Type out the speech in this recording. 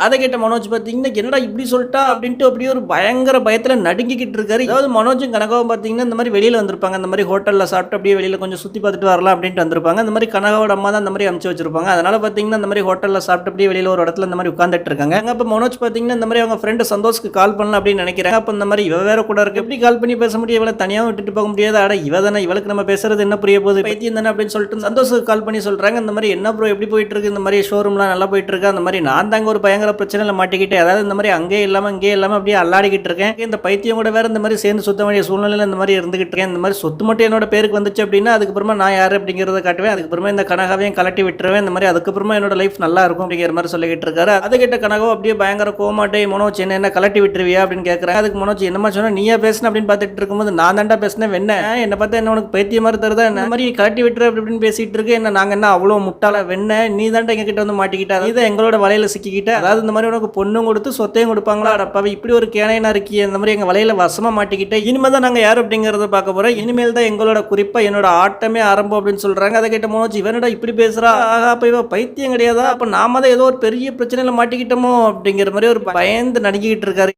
அதை கேட்ட மனோஜ் பார்த்தீங்கன்னா என்னடா இப்படி சொல்லிட்டா அப்படின்ட்டு அப்படியே ஒரு பயங்கர பயத்தில் நடுங்கிக்கிட்டு இருக்காரு. அதாவது மனோஜும் கனகாவும் பார்த்தீங்கன்னா இந்த மாதிரி வெளியில் வந்திருப்பாங்க. அந்த மாதிரி ஹோட்டலில் சாப்பிட்டு அப்படியே வெளியில் கொஞ்சம் சுற்றி பார்த்துட்டு வரலாம் அப்படின்ட்டு வந்திருப்பாங்க. அந்த மாதிரி கனகாவோட அம்மா தான் அந்த மாதிரி அமுச்சு வச்சிருப்பாங்க. அதனால பார்த்தீங்கன்னா இந்த மாதிரி ஹோட்டலில் சாப்பிட்டு அப்படியே வெளியில் ஒரு இடத்துல இந்த மாதிரி உட்காந்துட்டு இருக்காங்க. அப்போ மனோஜ் பார்த்தீங்கன்னா இந்த மாதிரி அவங்க ஃப்ரெண்டு சந்தோஷ்க்கு கால் பண்ணலாம் அப்படின்னு நினைக்கிறாங்க. அப்போ இந்த மாதிரி இவ வேற கூட இருக்கு, எப்படி கால் பண்ணி பேச முடியும், இவளை தனியாக விட்டுட்டு போக முடியாது, அட இவ தானே, இவளுக்கு நம்ம பேசுறது என்ன புரிய போகுது, பைத்தியம் தானே அப்படின்னு சொல்லிட்டு சந்தோஷுக்கு கால் பண்ணி சொல்றாங்க. இந்த மாதிரி என்ன ப்ரோ எப்படி போயிட்டு இருக்கு, இந்த மாதிரி ஷோரூம்லாம் நல்லா போயிட்டு இருக்கு, அந்த மாதிரி நான் தாங்க ஒரு பயங்கர பிரச்சனையில் மாட்டிக்கிட்டேன், அதாவது இந்த மாதிரி அங்கே இல்லாமல் இங்கே இல்லாமல் அப்படியே அல்லாடிக்கிட்டு இருக்கேன், இந்த பைத்தியம் கூட வேற இந்த மாதிரி சேர்ந்து சுத்த வேண்டிய சூழ்நிலையில் இந்த மாதிரி இருந்துகிட்டு இருக்கேன், இந்த மாதிரி சொத்து மட்டும் என்னோட பேருக்கு வந்துச்சு அப்படின்னா அதுக்கப்புறமா நான் யார் அப்படிங்கிறத காட்டுவேன், அதுக்கப்புறமா இந்த கனகாவையும் கலட்டி விட்டுருவேன், இந்த மாதிரி அதுக்கப்புறமா என்னோட லைஃப் நல்லா இருக்கும் அப்படிங்கிற மாதிரி சொல்லிக்கிட்டு இருக்காரு. அதை கிட்ட கனகோ அப்படியே பயங்கர கோமாட்டே மனோஜ் என்ன கலட்டி விட்டுருவியா அப்படின்னு கேட்குறேன். அதுக்கு மனோஜ் என்னமா சொன்னா நீயா பேசுன அப்படின்னு பார்த்துட்டு இருக்கும்போது நான் தாண்டா பேசினேன், வெண்ண என்ன பார்த்தா என்ன உனக்கு பைத்திய மாதிரி தருதா, இந்த மாதிரி கலட்டி விட்டுரு அப்படின்னு பேசிட்டு இருக்கு, என்ன நாங்கள் என்ன அவ்வளோ முட்டாள, வெண்ண நீ தாண்டா எங்க கிட்ட வந்து மாட்டிக்கிட்டா, நீ தான் எங்களோட வலையில சிக்கிக்கிட்ட, அதாவது இந்த மாதிரி உனக்கு பொண்ணும் கொடுத்து சொத்தையும் கொடுப்பாங்களா, அடப்பாவே இப்படி ஒரு கேனையனா இருக்கிய, இந்த மாதிரி எங்க வலையில வசமா மாட்டிக்கிட்ட, இனிமேல் தான் நாங்கள் யார் அப்படிங்கிறத பார்க்க போறோம், இனிமேல் தான் எங்களோட குறிப்பா என்னோட ஆட்டமே ஆரம்பம் அப்படின்னு சொல்றாங்க. அதை கேட்ட மனோஜ் இவனடா இப்படி பேசுறா, ஆகா அப்ப இவ பைத்தியம் கிடையாதா, அப்ப நாம தான் ஏதோ ஒரு பெரிய பிரச்சனையில மாட்டிக்கிட்டோமோ அப்படிங்கிற மாதிரி ஒரு பயந்து நடுங்கிக்கிட்டு இருக்காரு.